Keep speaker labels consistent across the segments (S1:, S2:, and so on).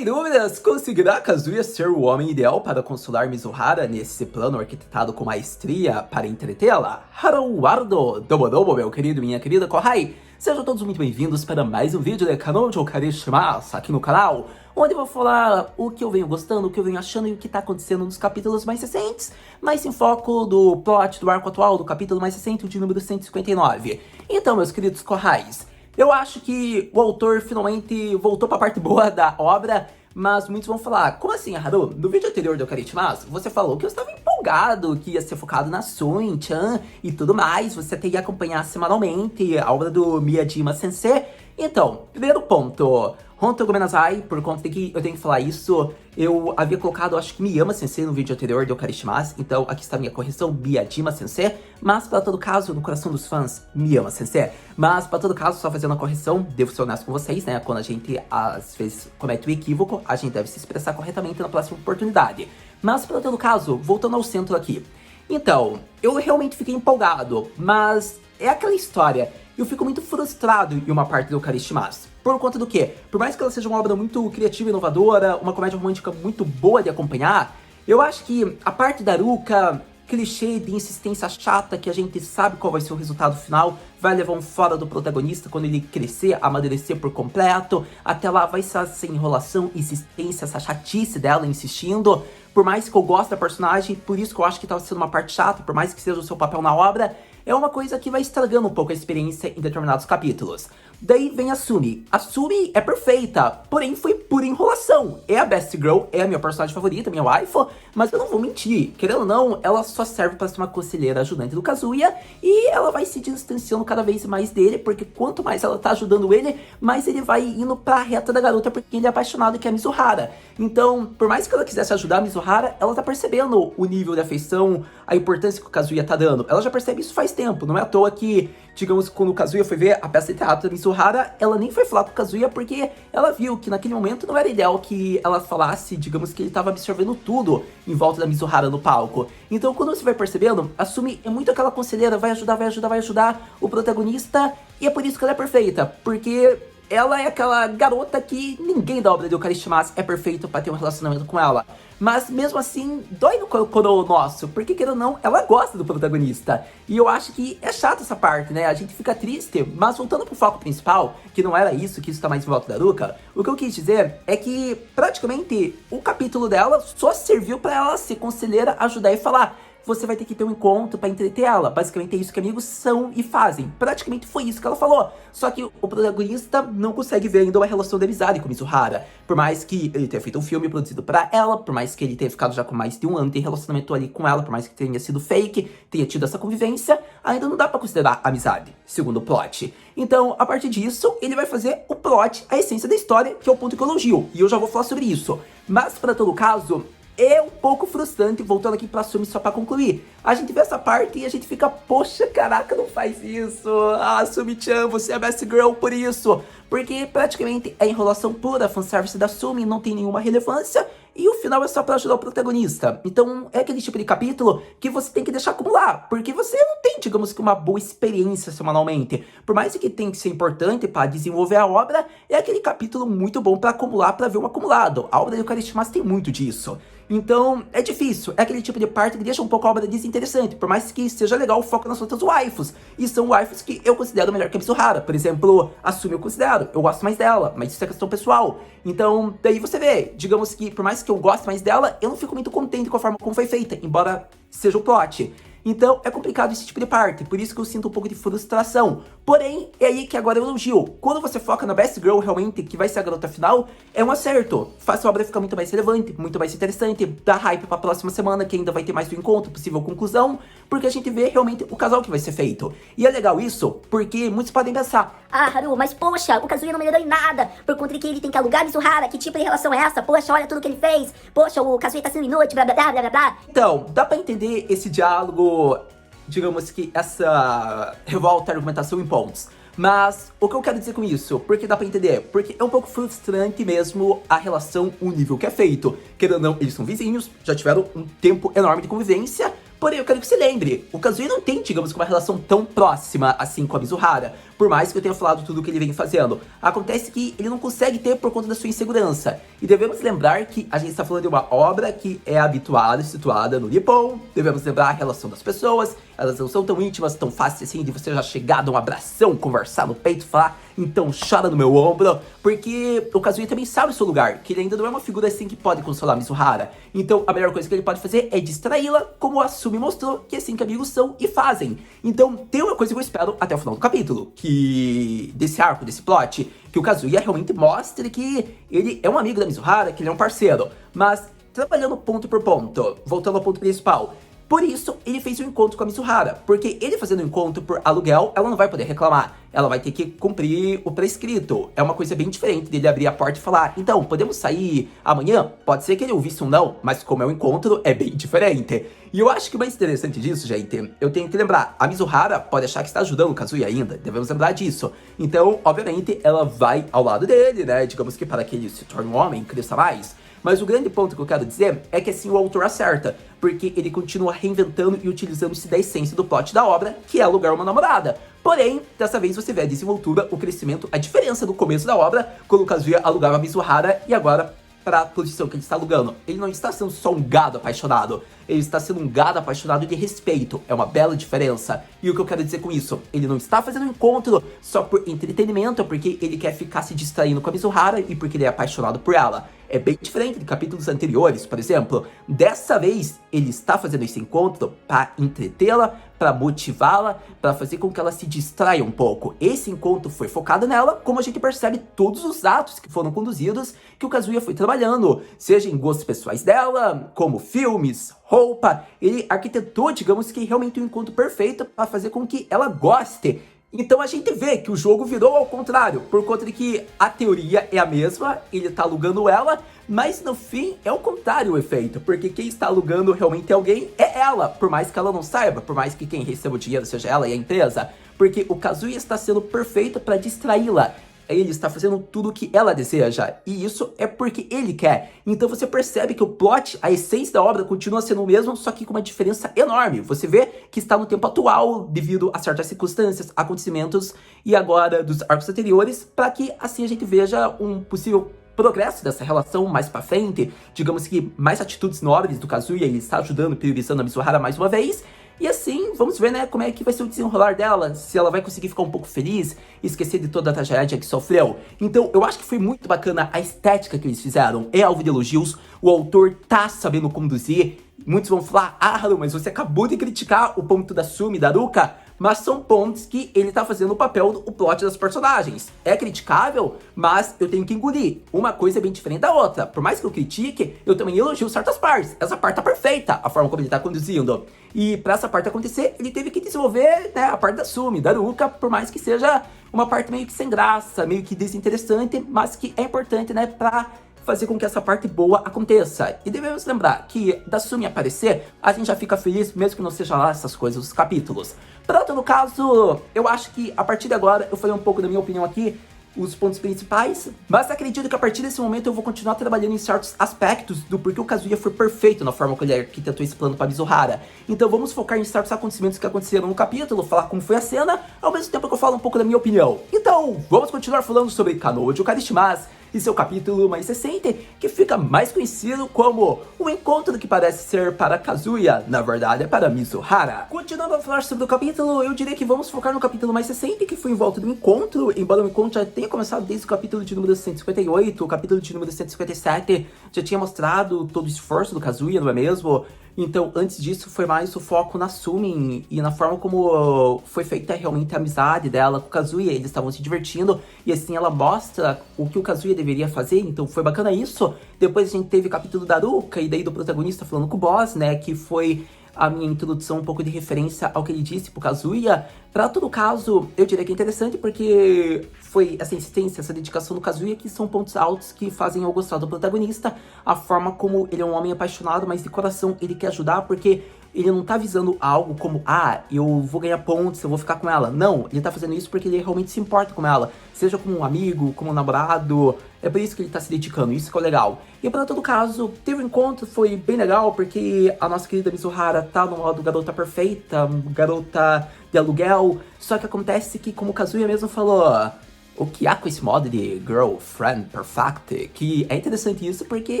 S1: Sem dúvidas, conseguirá Kazuya ser o homem ideal para consolar Mizuhara nesse plano arquitetado com maestria para entretê-la? Haruardo, Dobodobo, meu querido e minha querida Kohai, sejam todos muito bem-vindos para mais um vídeo de Kanojo Karishimasu aqui no canal, onde eu vou falar o que eu venho gostando, o que eu venho achando e o que está acontecendo nos capítulos mais recentes, mas em foco do plot do arco atual do capítulo mais recente, o de número 159. Então, meus queridos Kohais, eu acho que o autor finalmente voltou para a parte boa da obra, mas muitos vão falar, como assim, Haru? No vídeo anterior do Karishimasu, você falou que eu estava empolgado, que ia ser focado na Sui-chan e tudo mais, você até ia acompanhar semanalmente a obra do Miyajima Sensei. Então, primeiro ponto, Hontou Gomenazai, por conta de que eu tenho que falar isso, eu havia colocado, acho que Miyama Sensei no vídeo anterior do Karishimasu, então aqui está a minha correção, Miyajima Sensei, mas para todo caso, no coração dos fãs, Miyama Sensei. Mas para todo caso, só fazendo a correção, devo ser honesto com vocês, né, quando a gente às vezes comete um equívoco, a gente deve se expressar corretamente na próxima oportunidade. Mas para todo caso, voltando ao centro aqui. Então, eu realmente fiquei empolgado, mas é aquela história, eu fico muito frustrado em uma parte do Karishimasu. Por conta do quê? Por mais que ela seja uma obra muito criativa e inovadora, uma comédia romântica muito boa de acompanhar, eu acho que a parte da Ruka, clichê de insistência chata que a gente sabe qual vai ser o resultado final, vai levar um fora do protagonista quando ele crescer, amadurecer por completo, até lá vai ser essa enrolação, insistência, essa chatice dela insistindo. Por mais que eu goste da personagem, por isso que eu acho que tava sendo uma parte chata, por mais que seja o seu papel na obra, é uma coisa que vai estragando um pouco a experiência em determinados capítulos. Daí vem a Sumi. A Sumi é perfeita, porém foi pura enrolação. É a best girl, é a minha personagem favorita, minha waifu, mas eu não vou mentir. Querendo ou não, ela só serve para ser uma conselheira ajudante do Kazuya e ela vai se distanciando cada vez mais dele, porque quanto mais ela tá ajudando ele, mais ele vai indo pra reta da garota, porque ele é apaixonado que é a Mizuhara. Então, por mais que ela quisesse ajudar a Mizuhara, ela tá percebendo o nível de afeição, a importância que o Kazuya tá dando. Ela já percebe isso faz tempo, não é à toa que, digamos, quando o Kazuya foi ver a peça de teatro da Mizuhara, ela nem foi falar com o Kazuya porque ela viu que naquele momento não era ideal que ela falasse, digamos, que ele tava absorvendo tudo em volta da Mizuhara no palco. Então, quando você vai percebendo, a Sumi é muito aquela conselheira, vai ajudar o protagonista, e é por isso que ela é perfeita, porque ela é aquela garota que ninguém da obra de Karishimasu é perfeito pra ter um relacionamento com ela. Mas mesmo assim, dói no coro nosso, porque querendo ou não, ela gosta do protagonista. E eu acho que é chato essa parte, né? A gente fica triste, mas voltando pro foco principal, que não era isso, que isso tá mais em volta da Ruka, o que eu quis dizer é que praticamente o capítulo dela só serviu pra ela ser conselheira, ajudar e falar: você vai ter que ter um encontro pra entreter ela. Basicamente é isso que amigos são e fazem. Praticamente foi isso que ela falou. Só que o protagonista não consegue ver ainda uma relação de amizade com Mizuhara. Por mais que ele tenha feito um filme produzido pra ela, por mais que ele tenha ficado já com mais de um ano de relacionamento ali com ela, por mais que tenha sido fake, tenha tido essa convivência, ainda não dá pra considerar amizade, segundo o plot. Então, a partir disso, ele vai fazer o plot, a essência da história, que é o ponto que eu elogio. E eu já vou falar sobre isso. Mas, pra todo caso, é um pouco frustrante, voltando aqui pra Sumi só pra concluir. A gente vê essa parte e a gente fica, poxa, caraca, não faz isso. Ah, Sumi-chan, você é a best girl por isso. Porque praticamente é enrolação pura, fanservice da Sumi, não tem nenhuma relevância. E o final é só pra ajudar o protagonista. Então é aquele tipo de capítulo que você tem que deixar acumular, porque você não tem, digamos que, uma boa experiência semanalmente. Por mais que tenha que ser importante para desenvolver a obra, é aquele capítulo muito bom pra acumular, pra ver um acumulado. A obra do Karishimasu tem muito disso. Então, é difícil, é aquele tipo de parte que deixa um pouco a obra desinteressante, por mais que seja legal o foco nas outras waifus. E são waifus que eu considero melhor que a Mizuhara. Por exemplo, a Sumi eu considero, eu gosto mais dela, mas isso é questão pessoal. Então, daí você vê, digamos que por mais que eu goste mais dela, eu não fico muito contente com a forma como foi feita, embora seja o plot. Então é complicado esse tipo de parte, por isso que eu sinto um pouco de frustração. Porém, é aí que agora eu elogio. Quando você foca na best girl realmente, que vai ser a garota final, é um acerto. Faz a obra ficar muito mais relevante, muito mais interessante, dá hype pra próxima semana, que ainda vai ter mais do encontro, possível conclusão, porque a gente vê realmente o casal que vai ser feito. E é legal isso, porque muitos podem pensar:
S2: ah, Haru, mas poxa, o Kazuya não melhorou em nada, por conta de que ele tem que alugar Mizuhara, que tipo de relação é essa? Poxa, olha tudo que ele fez, poxa, o Kazuya tá sendo inútil, blá blá blá blá blá.
S1: Então, dá pra entender esse diálogo, digamos que essa revolta, argumentação em pontos. Mas o que eu quero dizer com isso? Porque dá pra entender? Porque é um pouco frustrante mesmo a relação, o nível que é feito. Querendo ou não, eles são vizinhos, já tiveram um tempo enorme de convivência. Porém, eu quero que você lembre, o Kazuya não tem, digamos, uma relação tão próxima assim com a Mizuhara. por mais que eu tenha falado tudo o que ele vem fazendo. Acontece que ele não consegue ter por conta da sua insegurança. E devemos lembrar que a gente está falando de uma obra que é habituada, situada no Nippon. Devemos lembrar a relação das pessoas, elas não são tão íntimas, tão fáceis assim de você já chegar, dar um abração, conversar no peito, falar, então chora no meu ombro, porque o Kazuya também sabe o seu lugar, que ele ainda não é uma figura assim que pode consolar a Mizuhara. Então a melhor coisa que ele pode fazer é distraí-la, como a Sumi mostrou, que é assim que amigos são e fazem. Então tem uma coisa que eu espero até o final do capítulo, que desse arco, desse plot, que o Kazuya realmente mostre que ele é um amigo da Mizuhara, que ele é um parceiro, mas trabalhando ponto por ponto, voltando ao ponto principal. Por isso, ele fez um encontro com a Mizuhara, porque ele fazendo um encontro por aluguel, ela não vai poder reclamar, ela vai ter que cumprir o prescrito. É uma coisa bem diferente dele abrir a porta e falar, então, podemos sair amanhã? Pode ser que ele ouvisse um não, mas como é um encontro, é bem diferente. E eu acho que o mais interessante disso, gente, eu tenho que lembrar, a Mizuhara pode achar que está ajudando o Kazuya ainda, devemos lembrar disso. Então, obviamente, ela vai ao lado dele, né, digamos que para que ele se torne um homem, cresça mais. Mas o grande ponto que eu quero dizer é que assim o autor acerta, porque ele continua reinventando e utilizando-se da essência do plot da obra, que é alugar uma namorada. Porém, dessa vez você vê a desenvoltura, o crescimento, a diferença do começo da obra, quando o Kazuya alugava a Mizuhara e agora para a posição que ele está alugando. Ele não está sendo só um gado apaixonado, ele está sendo um gado apaixonado de respeito. É uma bela diferença. E o que eu quero dizer com isso? Ele não está fazendo um encontro só por entretenimento, porque ele quer ficar se distraindo com a Mizuhara e porque ele é apaixonado por ela. É bem diferente de capítulos anteriores, por exemplo. Dessa vez, ele está fazendo esse encontro para entretê-la, para motivá-la, para fazer com que ela se distraia um pouco. Esse encontro foi focado nela, como a gente percebe todos os atos que foram conduzidos, que o Kazuya foi trabalhando, seja em gostos pessoais dela, como filmes, roupa. Ele arquitetou, digamos que realmente um encontro perfeito para fazer com que ela goste. Então a gente vê que o jogo virou ao contrário, por conta de que a teoria é a mesma, ele tá alugando ela, mas no fim é o contrário o efeito, porque quem está alugando realmente alguém é ela, por mais que ela não saiba, por mais que quem receba o dinheiro seja ela e a empresa, porque o Kazuya está sendo perfeito para distraí-la. Ele está fazendo tudo o que ela deseja, e isso é porque ele quer. Então você percebe que o plot, a essência da obra continua sendo o mesmo, só que com uma diferença enorme. Você vê que está no tempo atual, devido a certas circunstâncias, acontecimentos, e agora dos arcos anteriores, para que assim a gente veja um possível progresso dessa relação mais pra frente, digamos que mais atitudes nobres do Kazuya, ele está ajudando, priorizando a Mizuhara mais uma vez. E assim, vamos ver, né, como é que vai ser o desenrolar dela, se ela vai conseguir ficar um pouco feliz e esquecer de toda a tragédia que sofreu. Então, eu acho que foi muito bacana a estética que eles fizeram, é alvo de elogios, o autor tá sabendo conduzir. Muitos vão falar, Haru, mas você acabou de criticar o ponto da Sumi, da Ruka, mas são pontos que ele tá fazendo o papel, o plot das personagens. É criticável, mas eu tenho que engolir. Uma coisa é bem diferente da outra. Por mais que eu critique, eu também elogio certas partes. Essa parte tá perfeita, a forma como ele tá conduzindo. E pra essa parte acontecer, ele teve que desenvolver, né, a parte da Sumi, da Ruka, por mais que seja uma parte meio que sem graça, meio que desinteressante, mas que é importante, né, pra fazer com que essa parte boa aconteça. E devemos lembrar que da Sumi aparecer, a gente já fica feliz, mesmo que não seja lá essas coisas dos capítulos. Pronto, no caso, eu acho que a partir de agora eu falei um pouco da minha opinião aqui, os pontos principais, mas acredito que a partir desse momento eu vou continuar trabalhando em certos aspectos do porquê o Kazuya foi perfeito na forma como ele arquitetou esse plano para Mizuhara. Então vamos focar em certos acontecimentos que aconteceram no capítulo, falar como foi a cena, ao mesmo tempo que eu falo um pouco da minha opinião. Então, vamos continuar falando sobre Kanoujo Karishimasu e seu capítulo mais recente, que fica mais conhecido como o encontro que parece ser para Kazuya, na verdade é para Mizuhara. Continuando a falar sobre o capítulo, eu diria que vamos focar no capítulo mais recente, que foi em volta do encontro, embora o encontro já tenha começado desde o capítulo de número 158, o capítulo de número 157 já tinha mostrado todo o esforço do Kazuya, não é mesmo? Então, antes disso, foi mais o foco na Sumi e na forma como foi feita realmente a amizade dela com o Kazuya. Eles estavam se divertindo e assim ela mostra o que o Kazuya deveria fazer, então foi bacana isso. Depois a gente teve o capítulo da Ruka e daí do protagonista falando com o boss, né, que foi a minha introdução, um pouco de referência ao que ele disse pro Kazuya. Pra todo caso, eu diria que é interessante porque foi essa insistência, essa dedicação do Kazuya que são pontos altos que fazem eu gostar do protagonista. A forma como ele é um homem apaixonado, mas de coração ele quer ajudar, porque ele não tá visando algo como, eu vou ganhar pontos, eu vou ficar com ela. Não, ele tá fazendo isso porque ele realmente se importa com ela, seja como um amigo, como um namorado. É por isso que ele tá se dedicando, isso que é o legal. E para todo caso, teve um encontro, foi bem legal, porque a nossa querida Mizuhara tá no modo garota perfeita, garota de aluguel. Só que acontece que, como o Kazuya mesmo falou, o que há com esse modo de girlfriend perfect, que é interessante isso porque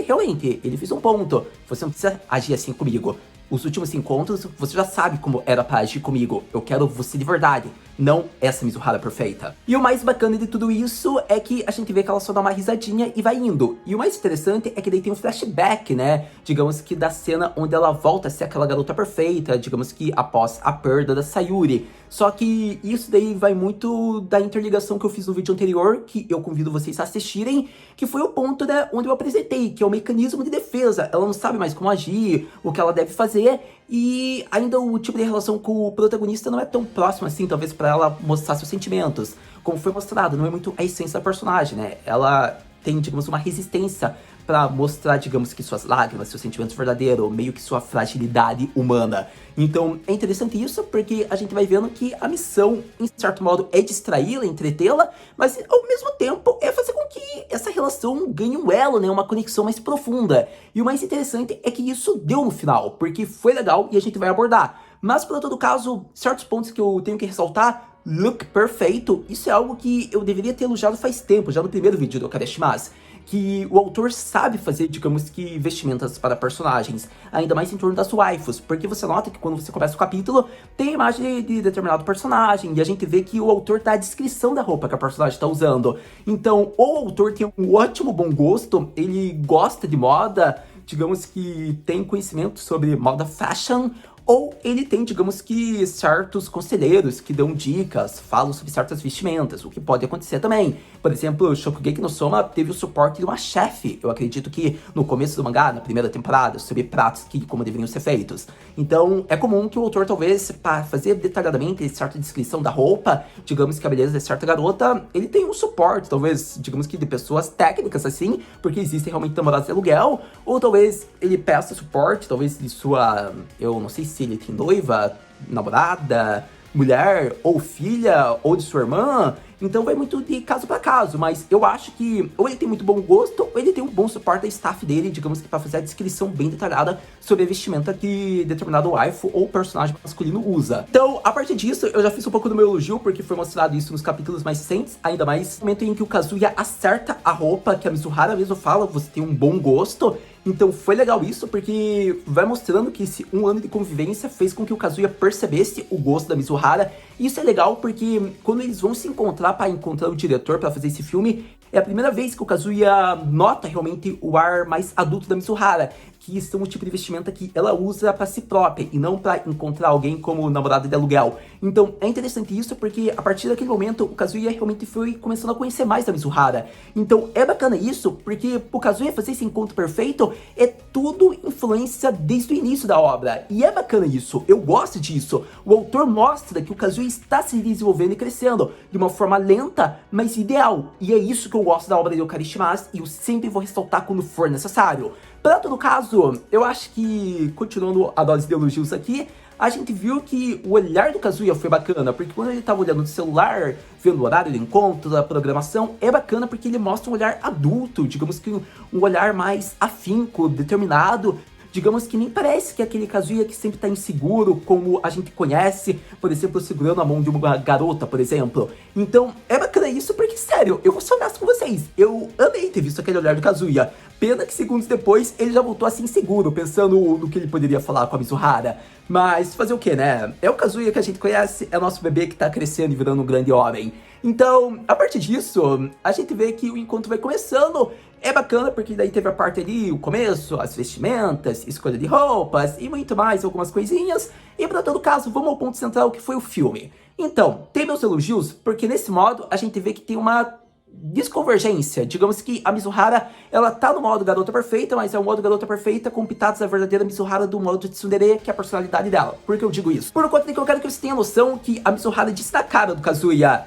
S1: realmente ele fez um ponto. Você não precisa agir assim comigo. Os últimos encontros, você já sabe como era pra agir comigo. Eu quero você de verdade, não essa Mizuhara perfeita. E o mais bacana de tudo isso é que a gente vê que ela só dá uma risadinha e vai indo. E o mais interessante é que daí tem um flashback, né? Digamos que da cena onde ela volta a ser aquela garota perfeita, digamos que após a perda da Sayuri. Só que isso daí vai muito da interligação que eu fiz no vídeo anterior, que eu convido vocês a assistirem, que foi o ponto, né, onde eu apresentei, que é o mecanismo de defesa. Ela não sabe mais como agir, o que ela deve fazer, e ainda o tipo de relação com o protagonista não é tão próximo assim, talvez pra ela mostrar seus sentimentos. Como foi mostrado, não é muito a essência da personagem, né? Ela tem, digamos, uma resistência pra mostrar, digamos, que suas lágrimas, seus sentimentos verdadeiros, meio que sua fragilidade humana. Então, é interessante isso, porque a gente vai vendo que a missão, em certo modo, é distraí-la, entretê-la, mas, ao mesmo tempo, é fazer com que essa relação ganhe um elo, né, uma conexão mais profunda. E o mais interessante é que isso deu no final, porque foi legal e a gente vai abordar. Mas, por todo caso, certos pontos que eu tenho que ressaltar, look perfeito, isso é algo que eu deveria ter elogiado faz tempo, já no primeiro vídeo do Kadeshimasu. Que o autor sabe fazer, digamos que, vestimentas para personagens, ainda mais em torno das waifus, porque você nota que quando você começa o capítulo, tem a imagem de determinado personagem, e a gente vê que o autor dá a descrição da roupa que a personagem está usando. Então, ou o autor tem um ótimo bom gosto, ele gosta de moda, digamos que tem conhecimento sobre moda fashion, ou ele tem, digamos que, certos conselheiros que dão dicas, falam sobre certas vestimentas, o que pode acontecer também. Por exemplo, Shokugeki no Soma teve o suporte de uma chefe, eu acredito que no começo do mangá, na primeira temporada, sobre pratos que como deveriam ser feitos. Então, é comum que o autor, talvez, para fazer detalhadamente certa descrição da roupa, digamos que a beleza de certa garota, ele tem um suporte, talvez, digamos que de pessoas técnicas, assim, porque existem realmente namorados de aluguel, ou talvez ele peça suporte, talvez de sua, eu não sei se ele tem noiva, namorada, mulher, ou filha, ou de sua irmã. Então vai muito de caso pra caso, mas eu acho que ou ele tem muito bom gosto, ou ele tem um bom suporte da staff dele, digamos que pra fazer a descrição bem detalhada sobre a vestimenta que determinado waifu ou personagem masculino usa. Então, a partir disso, eu já fiz um pouco do meu elogio, porque foi mostrado isso nos capítulos mais recentes, ainda mais no momento em que o Kazuya acerta a roupa, que a Mizuhara mesmo fala, você tem um bom gosto. Então foi legal isso, porque vai mostrando que esse um ano de convivência fez com que o Kazuya percebesse o gosto da Mizuhara. E isso é legal porque quando eles vão se encontrar para encontrar o diretor para fazer esse filme, é a primeira vez que o Kazuya nota realmente o ar mais adulto da Mizuhara, que são o tipo de vestimenta que ela usa para si própria e não para encontrar alguém como namorada de aluguel. Então é interessante isso porque a partir daquele momento o Kazuya realmente foi começando a conhecer mais a Mizuhara. Então é bacana isso porque o Kazuya fazer esse encontro perfeito é tudo influência desde o início da obra. E é bacana isso, eu gosto disso. O autor mostra que o Kazuya está se desenvolvendo e crescendo de uma forma lenta, mas ideal. E é isso que eu gosto da obra de Okarishimasu e eu sempre vou ressaltar quando for necessário. Para todo caso, eu acho que, continuando a dose de elogios aqui, a gente viu que o olhar do Kazuya foi bacana, porque quando ele tava olhando no celular, vendo o horário do encontro, da programação, é bacana porque ele mostra um olhar adulto, digamos que um olhar mais afinco, determinado, digamos que nem parece que é aquele Kazuya que sempre tá inseguro, como a gente conhece, por exemplo, segurando a mão de uma garota, por exemplo. Então, é bacana isso porque, sério, eu vou ser honesto com vocês, eu amei ter visto aquele olhar do Kazuya. Pena que segundos depois ele já voltou assim inseguro, pensando no que ele poderia falar com a Mizuhara. Mas fazer o que, né? É o Kazuya que a gente conhece, é o nosso bebê que tá crescendo e virando um grande homem. Então, a partir disso, a gente vê que o encontro vai começando. É bacana porque daí teve a parte ali, o começo, as vestimentas, escolha de roupas e muito mais, algumas coisinhas. E para todo caso, vamos ao ponto central que foi o filme. Então, tem meus elogios porque nesse modo a gente vê que tem uma desconvergência. Digamos que a Mizuhara, ela tá no modo garota perfeita, mas é o modo garota perfeita com pitadas da verdadeira Mizuhara do modo de tsundere, que é a personalidade dela. Por que eu digo isso? Por conta de que eu quero que você tenha noção que a Mizuhara disse na cara do Kazuya: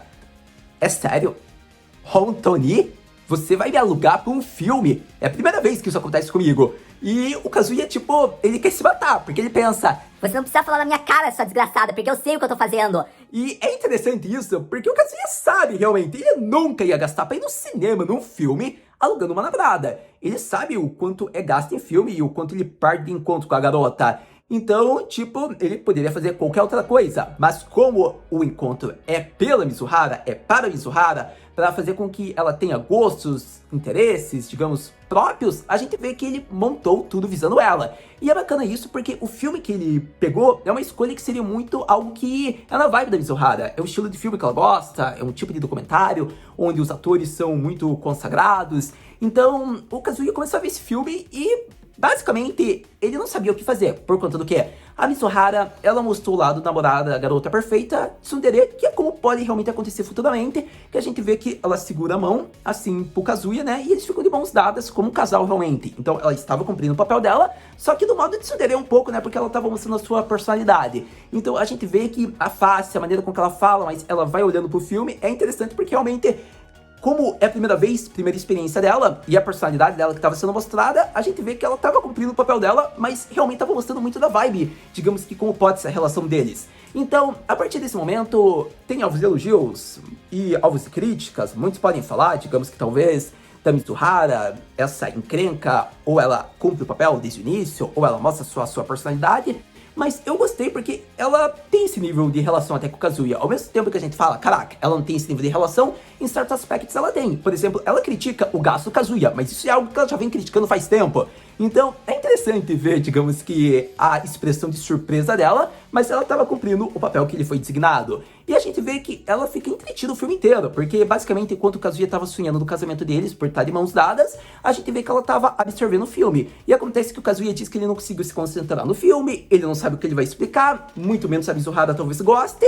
S1: é sério? Hontoni? você vai me alugar pra um filme? É a primeira vez que isso acontece comigo. E o Kazuya, tipo, ele quer se matar, porque ele pensa...
S2: Você não precisa falar na minha cara, sua desgraçada, porque eu sei o que eu tô fazendo.
S1: E é interessante isso, porque o Kazuya sabe realmente, ele nunca ia gastar pra ir no cinema, num filme, alugando uma namorada. Ele sabe o quanto é gasto em filme e o quanto ele perde de encontro com a garota. Então, tipo, ele poderia fazer qualquer outra coisa. Mas como o encontro é pela Mizuhara, é para a Mizuhara, para fazer com que ela tenha gostos, interesses, digamos, próprios, a gente vê que ele montou tudo visando ela. E é bacana isso porque o filme que ele pegou é uma escolha que seria muito algo que é na vibe da Mizuhara. É o estilo de filme que ela gosta, é um tipo de documentário onde os atores são muito consagrados. Então, o Kazuya começou a ver esse filme e... basicamente, ele não sabia o que fazer, por conta do que? A Mizuhara, ela mostrou o lado da namorada, a garota perfeita, tsundere, que é como pode realmente acontecer futuramente, que a gente vê que ela segura a mão, assim, pro Kazuya, né, e eles ficam de mãos dadas como um casal realmente. Então, ela estava cumprindo o papel dela, só que do modo de tsundere um pouco, né, porque ela estava mostrando a sua personalidade. Então, a gente vê que a face, a maneira com que ela fala, mas ela vai olhando pro filme, é interessante porque realmente... como é a primeira vez, primeira experiência dela, e a personalidade dela que estava sendo mostrada, a gente vê que ela estava cumprindo o papel dela, mas realmente estava mostrando muito da vibe, digamos que como pode ser a relação deles. Então, a partir desse momento, tem alvos de elogios e alvos de críticas, muitos podem falar, digamos que talvez da Mizuhara, essa encrenca, ou ela cumpre o papel desde o início, ou ela mostra sua personalidade. Mas eu gostei porque ela tem esse nível de relação até com o Kazuya. Ao mesmo tempo que a gente fala, caraca, ela não tem esse nível de relação, em certos aspectos ela tem. Por exemplo, ela critica o gasto do Kazuya, mas isso é algo que ela já vem criticando faz tempo. Então, é interessante ver, digamos que, a expressão de surpresa dela, mas ela estava cumprindo o papel que lhe foi designado. E a gente vê que ela fica entretida o filme inteiro, porque basicamente enquanto o Kazuya estava sonhando no casamento deles, por estar de mãos dadas, a gente vê que ela estava absorvendo o filme. E acontece que o Kazuya diz que ele não conseguiu se concentrar no filme, ele não sabe o que ele vai explicar, muito menos a Mizuhara talvez goste.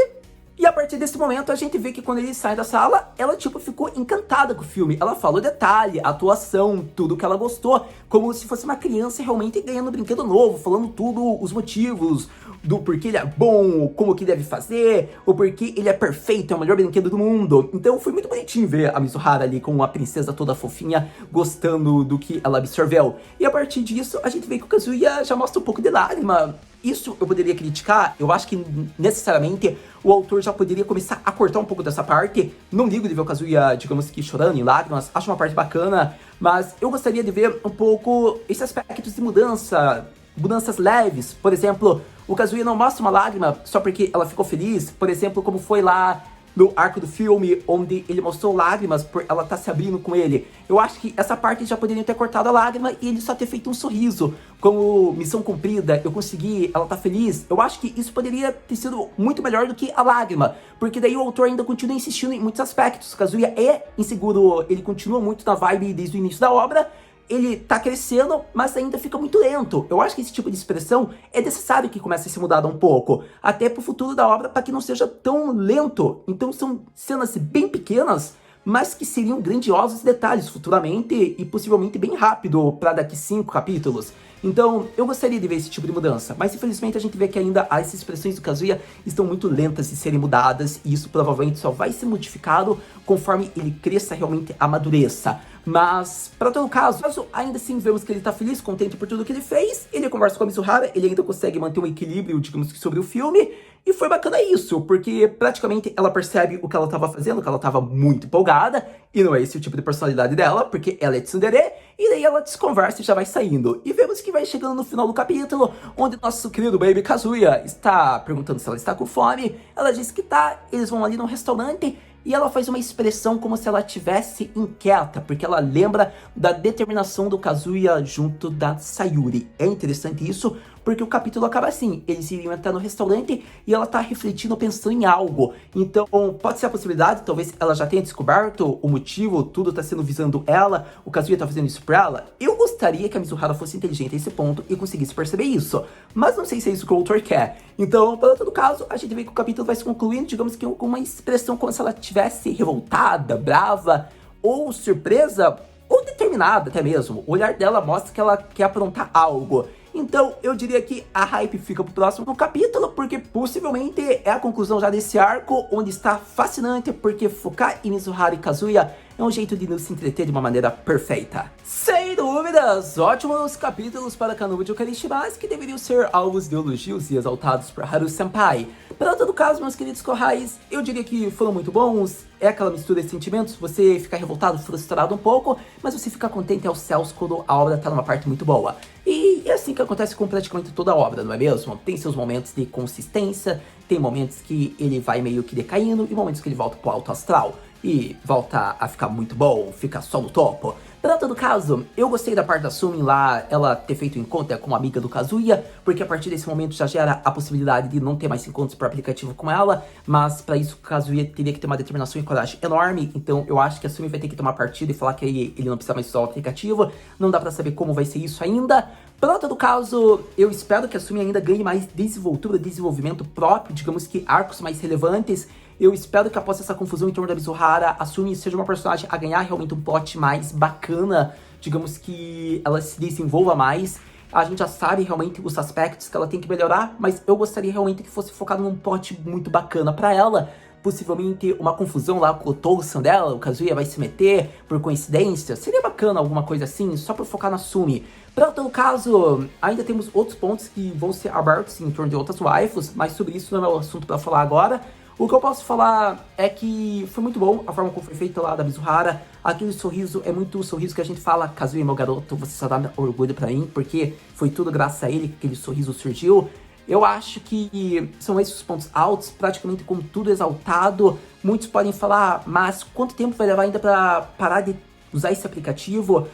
S1: E a partir desse momento a gente vê que quando ele sai da sala, ela tipo ficou encantada com o filme. Ela falou detalhe, a atuação, tudo que ela gostou, como se fosse uma criança realmente ganhando um brinquedo novo, falando tudo, os motivos do porquê ele é bom, como que deve fazer, o porquê ele é perfeito, é o melhor brinquedo do mundo. Então foi muito bonitinho ver a Mizuhara ali com a princesa toda fofinha, gostando do que ela absorveu. E a partir disso a gente vê que o Kazuya já mostra um pouco de lágrima. Isso eu poderia criticar, eu acho que necessariamente o autor já poderia começar a cortar um pouco dessa parte. Não ligo de ver o Kazuya, digamos que chorando em lágrimas, acho uma parte bacana, mas eu gostaria de ver um pouco esses aspectos de mudança, mudanças leves. Por exemplo, o Kazuya não mostra uma lágrima só porque ela ficou feliz, por exemplo, como foi lá no arco do filme, onde ele mostrou lágrimas por ela estar se abrindo com ele. Eu acho que essa parte já poderiam ter cortado a lágrima e ele só ter feito um sorriso. Como missão cumprida, eu consegui, ela tá feliz. Eu acho que isso poderia ter sido muito melhor do que a lágrima, porque daí o autor ainda continua insistindo em muitos aspectos. O Kazuya é inseguro, ele continua muito na vibe desde o início da obra. Ele tá crescendo, mas ainda fica muito lento. Eu acho que esse tipo de expressão é necessário que comece a ser mudada um pouco, até pro futuro da obra, para que não seja tão lento. Então são cenas bem pequenas, mas que seriam grandiosos detalhes futuramente e possivelmente bem rápido para daqui 5 capítulos. Então, eu gostaria de ver esse tipo de mudança, mas infelizmente a gente vê que ainda essas expressões do Kazuya estão muito lentas de serem mudadas, e isso provavelmente só vai ser modificado conforme ele cresça, realmente amadureça. Mas, para todo caso, ainda assim vemos que ele tá feliz, contente por tudo que ele fez, ele conversa com a Mizuhara, ele ainda consegue manter um equilíbrio, digamos que sobre o filme, e foi bacana isso, porque praticamente ela percebe o que ela tava fazendo, que ela tava muito empolgada, e não é esse o tipo de personalidade dela, porque ela é tsundere, e daí ela desconversa e já vai saindo. E vemos que vai chegando no final do capítulo, onde nosso querido Baby Kazuya está perguntando se ela está com fome, ela diz que tá, eles vão ali num restaurante, e ela faz uma expressão como se ela estivesse inquieta, porque ela lembra da determinação do Kazuya junto da Sayuri. É interessante isso, porque o capítulo acaba assim, eles iriam entrar no restaurante e ela tá refletindo, pensando em algo. Então, pode ser a possibilidade, talvez ela já tenha descoberto o motivo, tudo tá sendo visando ela, o Kazuya tá fazendo isso pra ela. Eu gostaria que a Mizuhara fosse inteligente a esse ponto e conseguisse perceber isso, mas não sei se é isso que o autor quer. Então, para todo caso, a gente vê que o capítulo vai se concluindo, digamos que com uma expressão como se ela estivesse revoltada, brava, ou surpresa, ou determinada até mesmo. O olhar dela mostra que ela quer aprontar algo. Então, eu diria que a hype fica pro próximo capítulo, porque possivelmente é a conclusão já desse arco, onde está fascinante, porque focar em Mizuhara e Kazuya é um jeito de nos entreter de uma maneira perfeita. Sem dúvidas, ótimos capítulos para Kanojo Karishimasu que deveriam ser alvos de elogios e exaltados por Haru-senpai. Para todo caso, meus queridos Kohais, eu diria que foram muito bons. É aquela mistura de sentimentos, você fica revoltado, frustrado um pouco, mas você fica contente aos céus quando a obra tá numa parte muito boa. E é assim que acontece com praticamente toda a obra, não é mesmo? Tem seus momentos de consistência, tem momentos que ele vai meio que decaindo e momentos que ele volta pro alto astral. E volta a ficar muito bom, fica só no topo. Para todo caso, eu gostei da parte da Sumi lá, ela ter feito encontro como amiga do Kazuya, porque a partir desse momento já gera a possibilidade de não ter mais encontros por aplicativo com ela, mas para isso o Kazuya teria que ter uma determinação e coragem enorme, então eu acho que a Sumi vai ter que tomar partido e falar que ele não precisa mais usar o aplicativo, não dá para saber como vai ser isso ainda. Para todo caso, eu espero que a Sumi ainda ganhe mais desenvoltura, desenvolvimento próprio, digamos que arcos mais relevantes. Eu espero que após essa confusão em torno da Mizuhara, a Sumi seja uma personagem a ganhar realmente um plot mais bacana, digamos que ela se desenvolva mais. A gente já sabe realmente os aspectos que ela tem que melhorar, mas eu gostaria realmente que fosse focado num plot muito bacana pra ela. Possivelmente uma confusão lá com o Tousan dela, o Kazuya vai se meter por coincidência. Seria bacana alguma coisa assim, só pra focar na Sumi. Para todo caso, ainda temos outros pontos que vão ser abertos em torno de outras waifus, mas sobre isso não é o assunto pra falar agora. O que eu posso falar é que foi muito bom a forma como foi feita lá da Mizuhara. Aquele sorriso é muito o sorriso que a gente fala, Kazuya, meu garoto, você só dá orgulho pra mim, porque foi tudo graças a ele que aquele sorriso surgiu. Eu acho que são esses os pontos altos, praticamente com tudo exaltado. Muitos podem falar, mas quanto tempo vai levar ainda pra parar de usar esse aplicativo?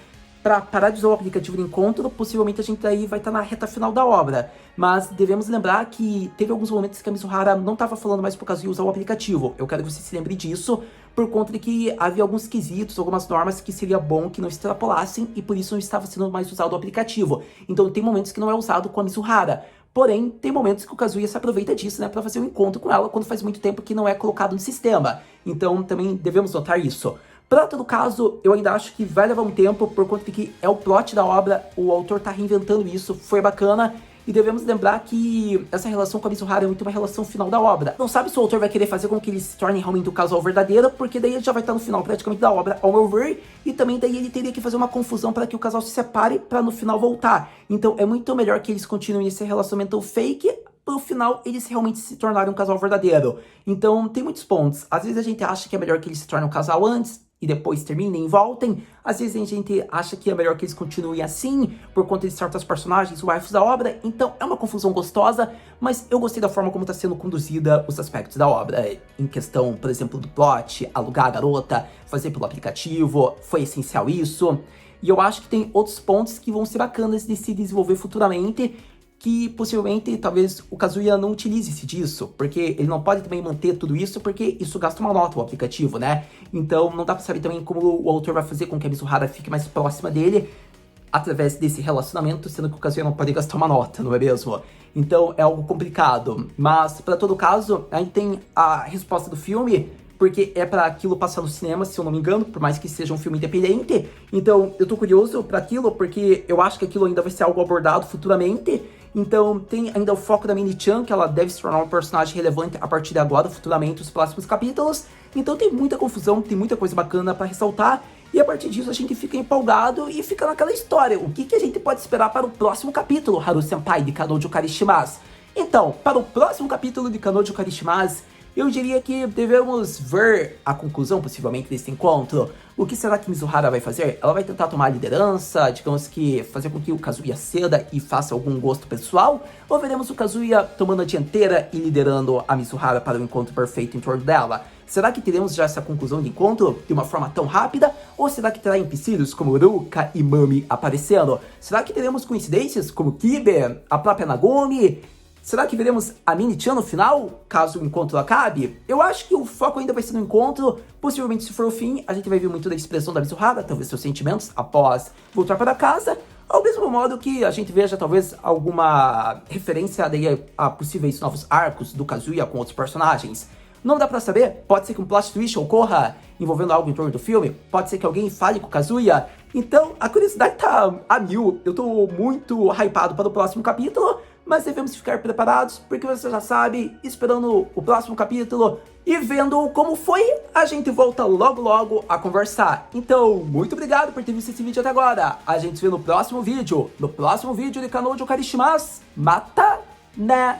S1: Para parar de usar o aplicativo de encontro, possivelmente a gente aí vai estar na reta final da obra. Mas devemos lembrar que teve alguns momentos que a Mizuhara não estava falando mais pro Kazuya usar o aplicativo. Eu quero que você se lembre disso, por conta de que havia alguns quesitos, algumas normas que seria bom que não extrapolassem e por isso não estava sendo mais usado o aplicativo. Então tem momentos que não é usado com a Mizuhara. Porém, tem momentos que o Kazuya se aproveita disso, né, para fazer um encontro com ela quando faz muito tempo que não é colocado no sistema. Então também devemos notar isso. Para todo caso, eu ainda acho que vai levar um tempo, por conta de que é o plot da obra, o autor tá reinventando isso, foi bacana, e devemos lembrar que essa relação com a Mizuhara é muito uma relação final da obra. Não sabe se o autor vai querer fazer com que eles se tornem realmente o casal verdadeiro, porque daí ele já vai estar no final praticamente da obra, ao meu ver, e também daí ele teria que fazer uma confusão para que o casal se separe, para no final voltar. Então é muito melhor que eles continuem esse relacionamento fake, no final eles realmente se tornarem um casal verdadeiro. Então tem muitos pontos. Às vezes a gente acha que é melhor que eles se tornem um casal antes, e depois terminem e voltem. Às vezes a gente acha que é melhor que eles continuem assim, por conta de certos personagens, waifus da obra. Então é uma confusão gostosa, mas eu gostei da forma como está sendo conduzida os aspectos da obra. Em questão, por exemplo, do plot, alugar a garota, fazer pelo aplicativo, foi essencial isso. E eu acho que tem outros pontos que vão ser bacanas de se desenvolver futuramente, que possivelmente, talvez, o Kazuya não utilize-se disso, porque ele não pode também manter tudo isso, porque isso gasta uma nota, o aplicativo, né? Então, não dá pra saber também como o autor vai fazer com que a Mizuhara fique mais próxima dele, através desse relacionamento, sendo que o Kazuya não pode gastar uma nota, não é mesmo? Então, é algo complicado. Mas, pra todo caso, a gente tem a resposta do filme, porque é pra aquilo passar no cinema, se eu não me engano, por mais que seja um filme independente. Então, eu tô curioso pra aquilo, porque eu acho que aquilo ainda vai ser algo abordado futuramente. Então, tem ainda o foco da Mini-chan, que ela deve se tornar um personagem relevante a partir de agora, futuramente, os próximos capítulos. Então tem muita confusão, tem muita coisa bacana pra ressaltar. E a partir disso a gente fica empolgado e fica naquela história. O que a gente pode esperar para o próximo capítulo, Haru-senpai, de Kanojo Karishimasu? Então, para o próximo capítulo de Kanojo Karishimasu, eu diria que devemos ver a conclusão, possivelmente, desse encontro. O que será que Mizuhara vai fazer? Ela vai tentar tomar a liderança, digamos que fazer com que o Kazuya ceda e faça algum gosto pessoal? Ou veremos o Kazuya tomando a dianteira e liderando a Mizuhara para o encontro perfeito em torno dela? Será que teremos já essa conclusão de encontro de uma forma tão rápida? Ou será que terá empecilhos como Ruka e Mami aparecendo? Será que teremos coincidências como Kibe, a própria Nagumi? Será que veremos a Mini-chan no final, caso o encontro acabe? Eu acho que o foco ainda vai ser no encontro. Possivelmente, se for o fim, a gente vai ver muito da expressão da Mizuhara, talvez seus sentimentos após voltar para casa. Ao mesmo modo que a gente veja, talvez, alguma referência daí a possíveis novos arcos do Kazuya com outros personagens. Não dá pra saber, pode ser que um plot twist ocorra envolvendo algo em torno do filme, pode ser que alguém fale com o Kazuya. Então, a curiosidade tá a mil, eu tô muito hypado para o próximo capítulo, mas devemos ficar preparados, porque você já sabe, esperando o próximo capítulo e vendo como foi, a gente volta logo logo a conversar. Então, muito obrigado por ter visto esse vídeo até agora. A gente se vê no próximo vídeo de Kanoujo Karishimasu. Mata, né?